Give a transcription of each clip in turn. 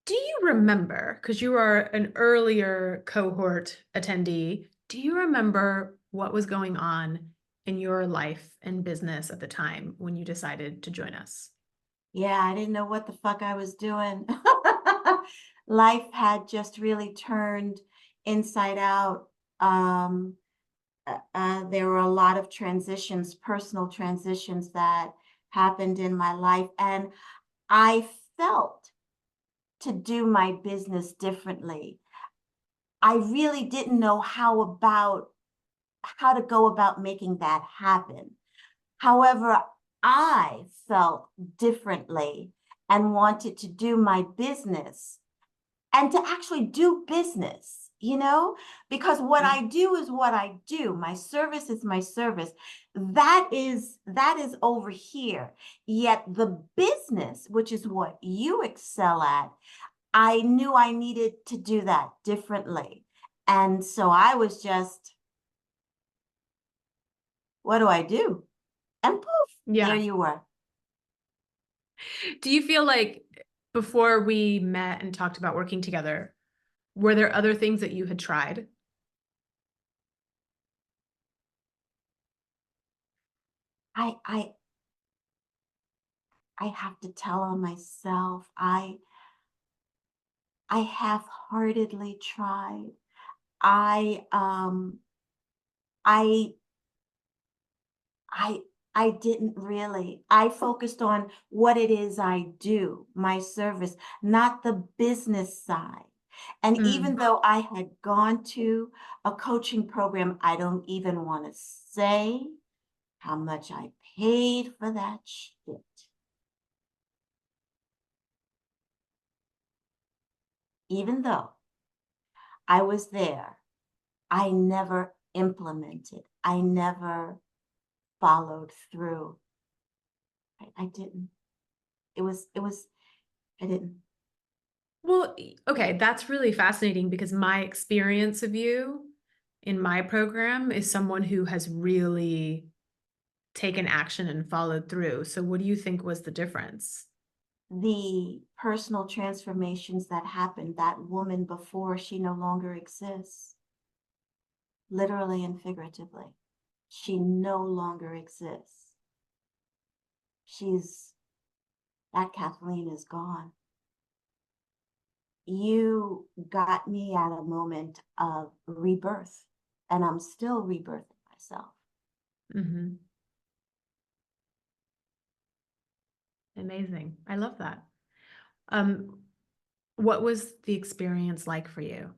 Do you remember, because you are an earlier cohort attendee, do you remember what was going on in your life and business at the time when you decided to join us? Yeah, I didn't know what the fuck I was doing. Life had just really turned inside out. Um, there were a lot of transitions, personal transitions that happened in my life, and I felt to do my business differently. I really didn't know how to go about making that happen. However, I felt differently and wanted to do my business and to actually do business, because what I do is what I do. My service is my service. That is over here. Yet the business, which is what you excel at, I knew I needed to do that differently. And so I was just, what do I do? And poof, there Yeah. you were. Do you feel like before we met and talked about working together, were there other things that you had tried? I I I have to tell on myself. I half-heartedly tried. I I I I didn't really. I focused on what it is I do, my service, not the business side. And even Mm. though I had gone to a coaching program, I don't even want to say how much I paid for that shit. Even though I was there, I never implemented. I never followed through. I didn't. I didn't. Well, okay, that's really fascinating because my experience of you in my program is someone who has really taken action and followed through. So what do you think was the difference? The personal transformations that happened, that woman before, she no longer exists, literally and figuratively. She no longer exists. She's, that Kathleen is gone. You got me at a moment of rebirth, and I'm still rebirthing myself. Hmm. Amazing. I love that. Um, what was the experience like for you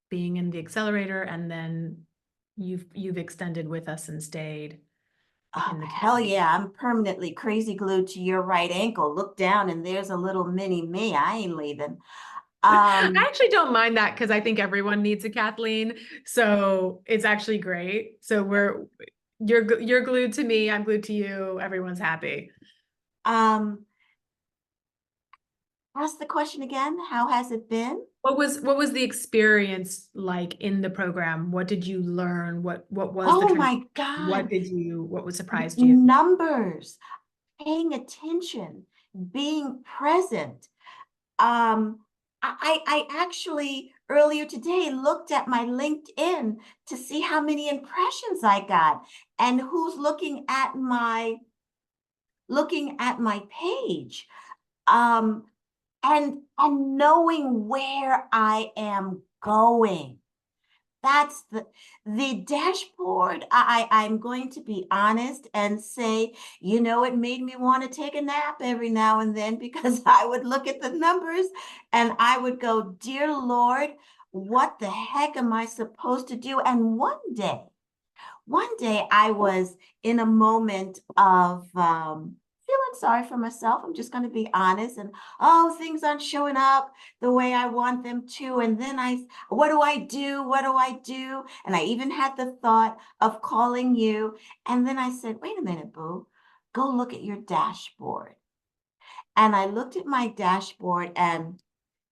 being in the accelerator and then you've extended with us and stayed Oh, in the hell community? yeah, I'm permanently crazy glued to your right ankle. Look down and there's a little mini me. I ain't leaving. I Um, actually don't mind that because I think everyone needs a Kathleen. So it's actually great. So you're glued to me, I'm glued to you, everyone's happy. um, ask the question again. How has it been? What was the experience like in the program? What did you learn? What was the Oh trans my God, what was surprised you? numbers, paying attention, being present. Um, I actually earlier today looked at my LinkedIn to see how many impressions I got and who's looking at my page. Um, and knowing where I am going. That's the dashboard. I'm going to be honest and say, it made me want to take a nap every now and then because I would look at the numbers and I would go, dear Lord, what the heck am I supposed to do? And one day I was in a moment of feeling sorry for myself. I'm just going to be honest. And oh, things aren't showing up the way I want them to. And then what do I do? What do I do? And I even had the thought of calling you. And then I said, wait a minute, boo, go look at your dashboard. And I looked at my dashboard and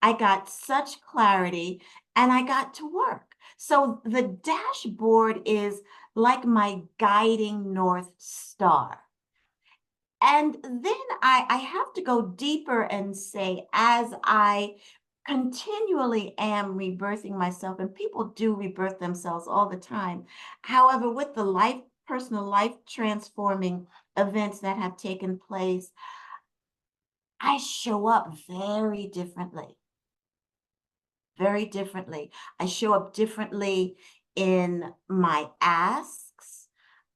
I got such clarity and I got to work. So the dashboard is like my guiding North Star. And then I have to go deeper and say, as I continually am rebirthing myself, and people do rebirth themselves all the time. However, with the personal life transforming events that have taken place, I show up very differently, very differently. I show up differently in my asks.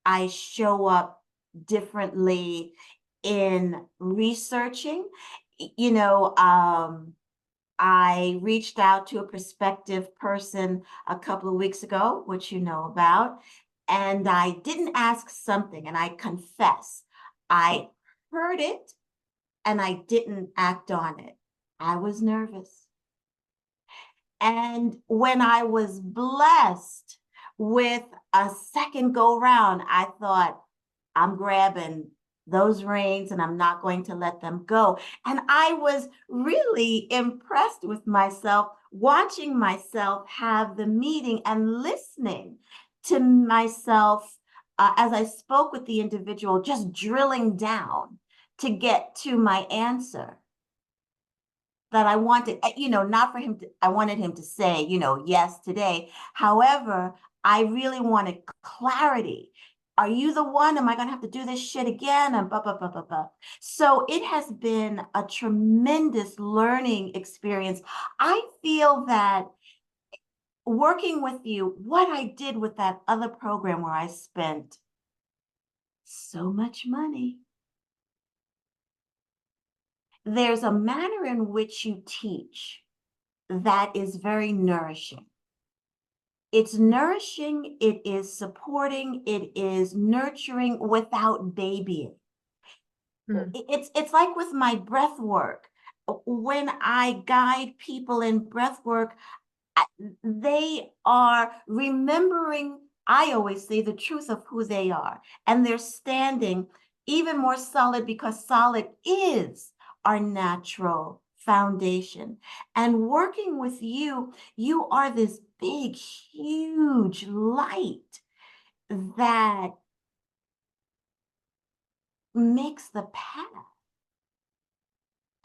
I show up differently in researching. You know, I reached out to a prospective person a couple of weeks ago, which you know about, and I didn't ask something, and I confess, I heard it and I didn't act on it. I was nervous. And when I was blessed with a second go round, I thought, I'm grabbing those reins and I'm not going to let them go. And I was really impressed with myself, watching myself have the meeting and listening to myself as I spoke with the individual, just drilling down to get to my answer that I wanted, not for him to, I wanted him to say, yes today. However, I really wanted clarity. Are you the one? Am I going to have to do this shit again? And blah, blah, blah, blah, blah. So it has been a tremendous learning experience. I feel that working with you, what I did with that other program where I spent so much money, there's a manner in which you teach that is very nourishing. It's nourishing, it is supporting, it is nurturing without babying. It's like with my breath work. When I guide people in breath work, they are remembering, I always say, the truth of who they are. And they're standing even more solid because solid is our natural foundation. And working with you, you are this big, huge light that makes the path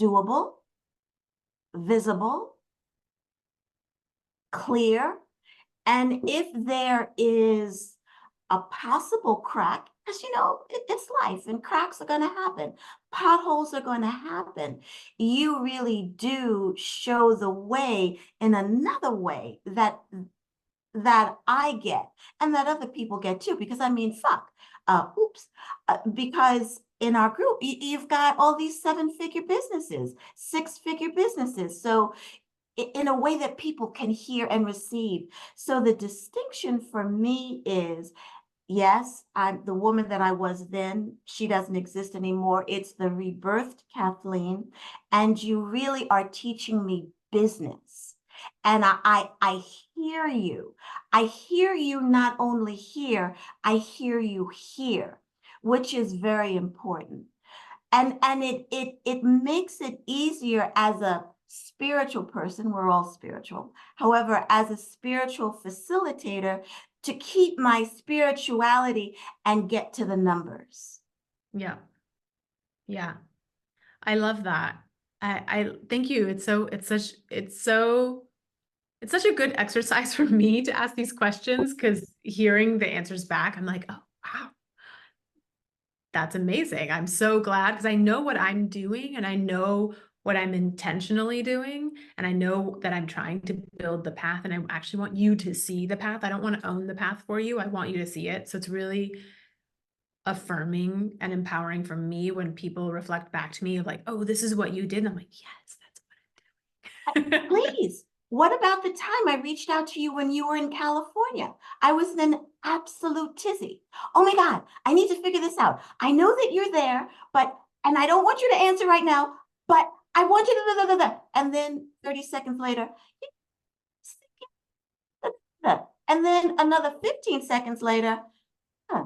doable, visible, clear. And if there is a possible crack, because it's life and cracks are going to happen, potholes are going to happen, you really do show the way in another way that I get and that other people get too. Because I mean, fuck, because in our group, you've got all these 7-figure businesses, 6-figure businesses. So in a way that people can hear and receive. So the distinction for me is, yes, I'm the woman that I was then. She doesn't exist anymore. It's the rebirthed Kathleen. And you really are teaching me business. And I hear you. I hear you not only here, I hear you here, which is very important. And it makes it easier as a spiritual person. We're all spiritual. However, as a spiritual facilitator, to keep my spirituality and get to the numbers. Yeah. Yeah. I love that. I thank you. It's such a good exercise for me to ask these questions, because hearing the answers back, I'm like, oh, wow, that's amazing. I'm so glad, because I know what I'm doing and I know what I'm intentionally doing. And I know that I'm trying to build the path, and I actually want you to see the path. I don't want to own the path for you. I want you to see it. So it's really affirming and empowering for me when people reflect back to me of like, oh, this is what you did. And I'm like, yes, that's what I'm doing. Please, what about the time I reached out to you when you were in California? I was in an absolute tizzy. Oh my God, I need to figure this out. I know that you're there, and I don't want you to answer right now, but I want you to, and then 30 seconds later, and then another 15 seconds later, huh.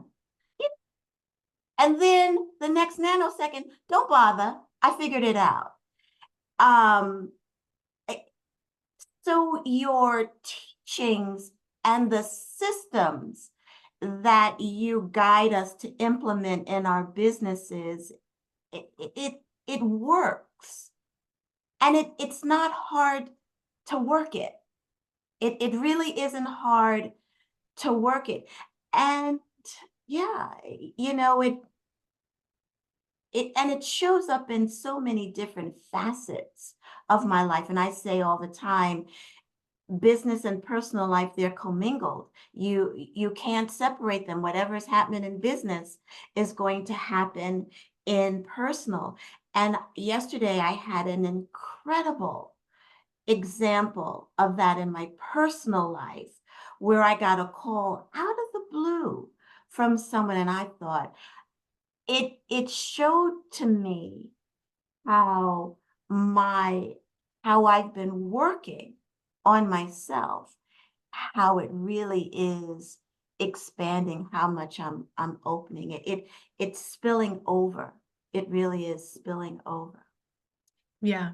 And then the next nanosecond, don't bother, I figured it out. So your teachings and the systems that you guide us to implement in our businesses, it works. And it's not hard to work it. It really isn't hard to work it. And yeah, it shows up in so many different facets of my life. And I say all the time, business and personal life, they're commingled. You can't separate them. Whatever is happening in business is going to happen in personal. And yesterday I had an incredible example of that in my personal life, where I got a call out of the blue from someone, and I thought it showed to me how my how I've been working on myself, how it really is expanding, how much I'm opening it. It's spilling over. It really is spilling over. Yeah.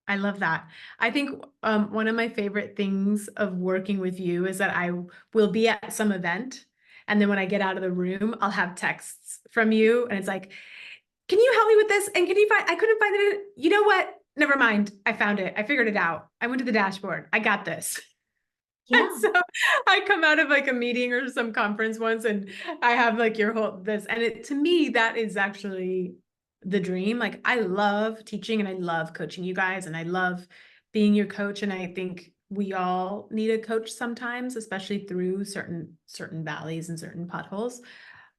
I love that. I think one of my favorite things of working with you is that I will be at some event, and then when I get out of the room, I'll have texts from you, and it's like, "Can you help me with this? And can you find? I couldn't find it. You know what? Never mind. I found it. I figured it out. I went to the dashboard. I got this." And Yeah. so I come out of like a meeting or some conference once, and I have like your whole this, and it to me that is actually the dream. Like I love teaching and I love coaching you guys and I love being your coach, and I think we all need a coach sometimes, especially through certain valleys and certain potholes.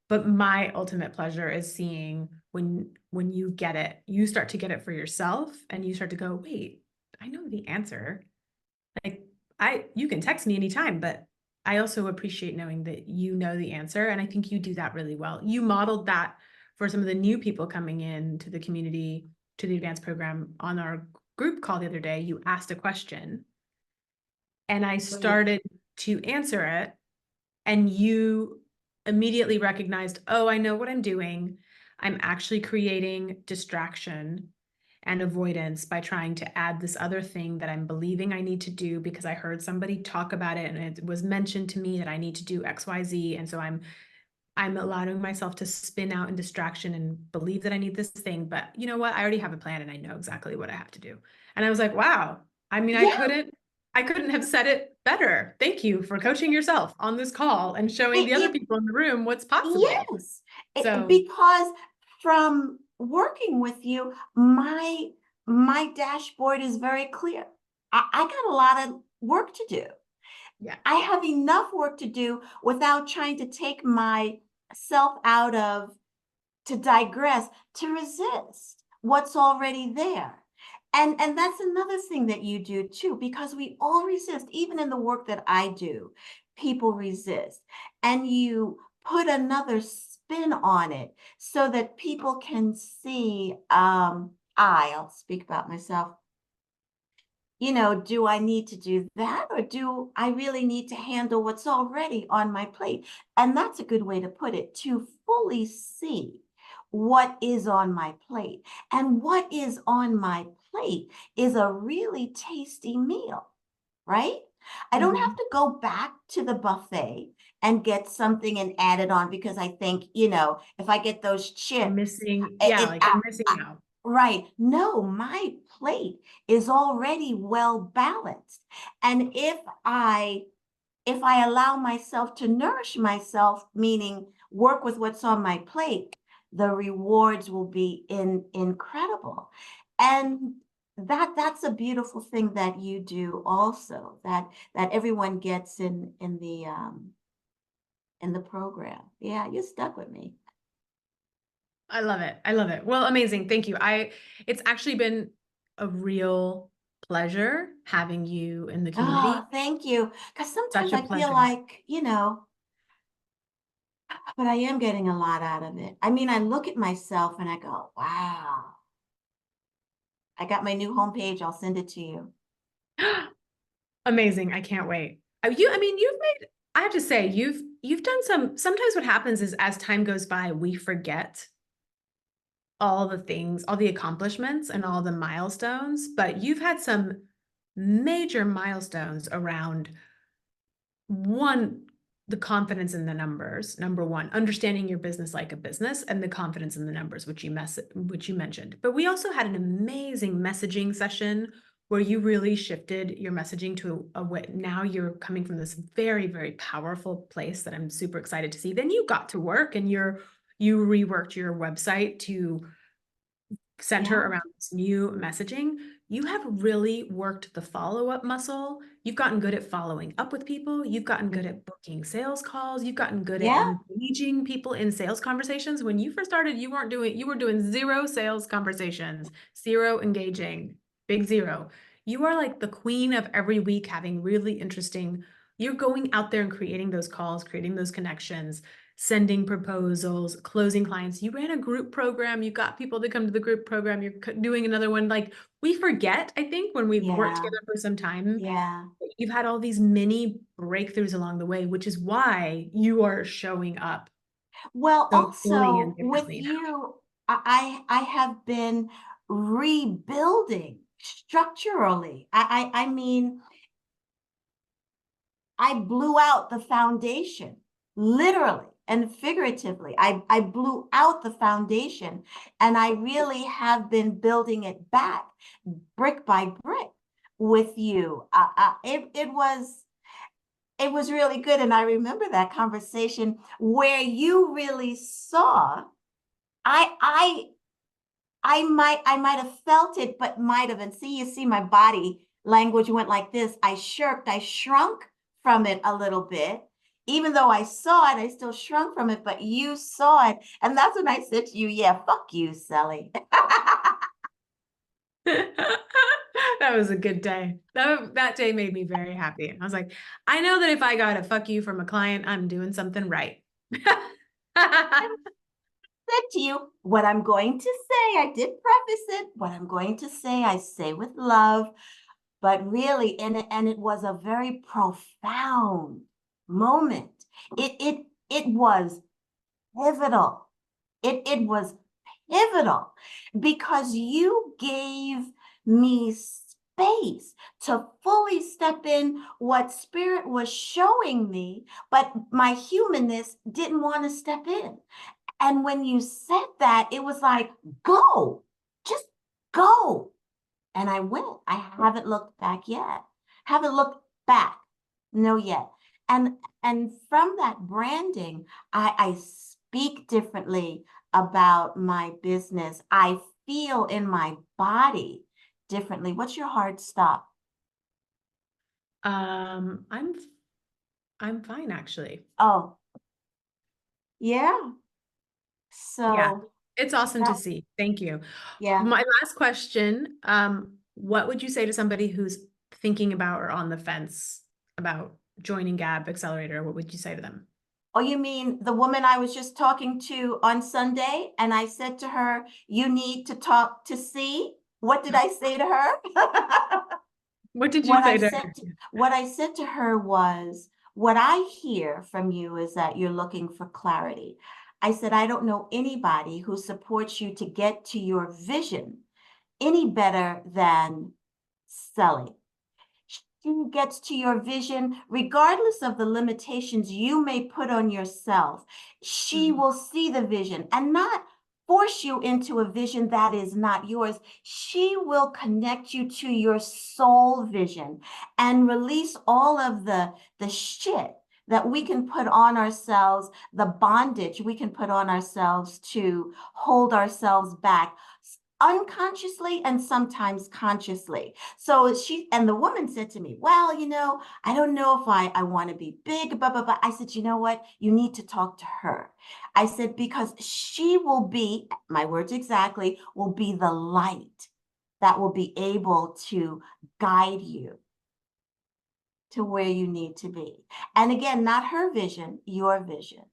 But my ultimate pleasure is seeing when you get it, you start to get it for yourself and you start to go, wait, I know the answer. Like you can text me anytime, but I also appreciate knowing that you know the answer. And I think you do that really well. You modeled that for some of the new people coming in to the community, to the advanced program on our group call the other day. You asked a question and I Right. started to answer it, and you immediately recognized, oh, I know what I'm doing. I'm actually creating distraction and avoidance by trying to add this other thing that I'm believing I need to do because I heard somebody talk about it and it was mentioned to me that I need to do XYZ. And so I'm allowing myself to spin out in distraction and believe that I need this thing. But you know what? I already have a plan and I know exactly what I have to do. And I was like, wow. I mean, Yeah. I couldn't have said it better. Thank you for coaching yourself on this call and showing It, the other it people in the room what's possible. yes. So Because from working with you, my dashboard is very clear. I got a lot of work to do. yeah. I have enough work to do without trying to take myself out of to digress, to resist what's already there. And that's another thing that you do too, because we all resist, even in the work that I do, people resist. And you put another spin on it so that people can see, I'll speak about myself, do I need to do that, or do I really need to handle what's already on my plate? And that's a good way to put it, to fully see what is on my plate. And what is on my plate is a really tasty meal, right? I don't have Mhm. to go back to the buffet and get something and add it on because I think, if I get those I'm chips, missing, it, yeah, it like I'm missing out. right. No, my plate is already well balanced. And if I allow myself to nourish myself, meaning work with what's on my plate, the rewards will be incredible. And that's a beautiful thing that you do also, that everyone gets in the program. Yeah, you stuck with me. I love it. I love it. Well, amazing. Thank you. It's actually been a real pleasure having you in the Oh, community. thank you. Because Such sometimes a I feel pleasure. like, but I am getting a lot out of it. I mean, I look at myself and I go, wow, I got my new homepage. I'll send it to you. Amazing. I can't wait. I mean, I have to say, you've done sometimes what happens is as time goes by, we forget all the things, all the accomplishments and all the milestones, but you've had some major milestones around one, the confidence in the numbers, number one, understanding your business like a business, and the confidence in the numbers, which you mentioned. But we also had an amazing messaging session where you really shifted your messaging to a way, now you're coming from this very, very powerful place that I'm super excited to see. Then you got to work and you reworked your website to center Yeah, around this new messaging. You have really worked the follow-up muscle. You've gotten good at following up with people. You've gotten good at booking sales calls. You've gotten good at yeah, engaging people in sales conversations. When you first started, you were doing zero sales conversations, zero engaging, big zero. You are like the queen of every week having really interesting, you're going out there and creating those calls, creating those connections, sending proposals, closing clients. You ran a group program. You got people to come to the group program. You're doing another one. Like we forget, I think, when we've worked yeah, together for some time, yeah. you've had all these mini breakthroughs along the way, which is why you are showing up Well, so fully and also with differently now. you, I have been rebuilding structurally. I mean, I blew out the foundation, literally and figuratively. I blew out the foundation, and I really have been building it back brick by brick with you. It was really good, and I remember that conversation where you really saw. I I I might have felt it, but might have. And see, you see, my body language went like this. I shirked, I shrunk from it a little bit. Even though I saw it, I still shrunk from it, but you saw it. And that's when I said to you, yeah, fuck you, Sally. That was a good day. That day made me very happy. I was like, I know that if I got a fuck you from a client, I'm doing something right. Said to you, what I'm going to say, I did preface it, what I'm going to say, I say with love, but really, and it was a very profound moment. It was pivotal. It was pivotal because you gave me space to fully step in what spirit was showing me, but my humanness didn't want to step in. And when you said that, it was like, go, just go. And I went. I haven't looked back yet. Haven't looked back. No yet. And from that branding, I speak differently about my business. I feel in my body differently. What's your hard stop? Um, I'm I'm fine actually. Oh, yeah. Yeah, So it's awesome to that, see. Thank you. yeah. My last question, what would you say to somebody who's thinking about or on the fence about joining G.A.B Accelerator? What would you say to them? Oh, you mean the woman I was just talking to on Sunday? And I said to her, you need to talk to C. What did I say to her? What did you what I say to said her? to, what I said to her was, what I hear from you is that you're looking for clarity. I said, I don't know anybody who supports you to get to your vision any better than Sally. She gets to your vision, regardless of the limitations you may put on yourself. She Mhm. will see the vision and not force you into a vision that is not yours. She will connect you to your soul vision and release all of the shit that we can put on ourselves, the bondage we can put on ourselves to hold ourselves back unconsciously and sometimes consciously. So she, and the woman said to me, well, I don't know if I want to be big, blah, blah, blah. I said, you know what? You need to talk to her. I said, because she will be, my words exactly, will be the light that will be able to guide you to where you need to be. And again, not her vision, your vision.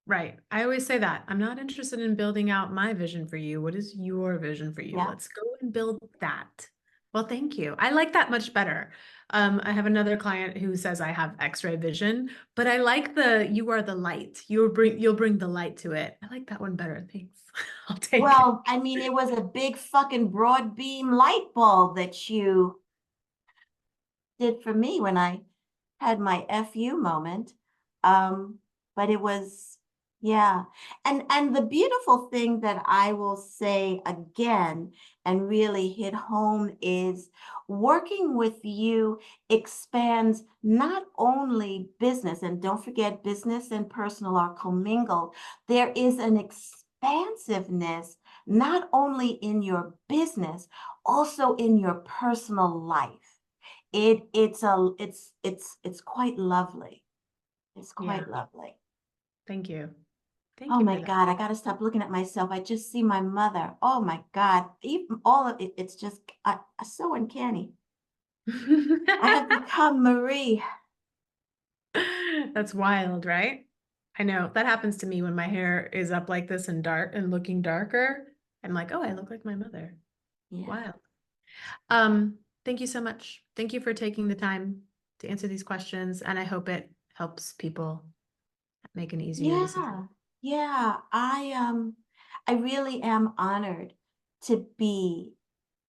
Right. I always say that. I'm not interested in building out my vision for you. What is your vision for you? Yeah. Let's go and build that. Well, thank you. I like that much better. I have another client who says I have X-ray vision, but I like the you are the light. You'll bring the light to it. I like that one better. Thanks. I'll take it. Well, I mean, it was a big fucking broad beam light bulb that you did for me when I had my FU moment. But it was, Yeah. And the beautiful thing that I will say again and really hit home is working with you expands not only business, and don't forget business and personal are commingled. There is an expansiveness not only in your business, also in your personal life. It's quite lovely. It's Yeah. quite lovely. Thank you. Thank Oh you my for that. God, I gotta stop looking at myself. I just see my mother. Oh my God. Even all of it, it's just so uncanny. I have become Marie. That's wild, right? I know that happens to me when my hair is up like this and dark and looking darker. I'm like, oh, I look like my mother. Yeah. Wild. Thank you so much. Thank you for taking the time to answer these questions, and I hope it helps people make an easier decision. Yeah. Yeah. I really am honored to be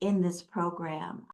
in this program.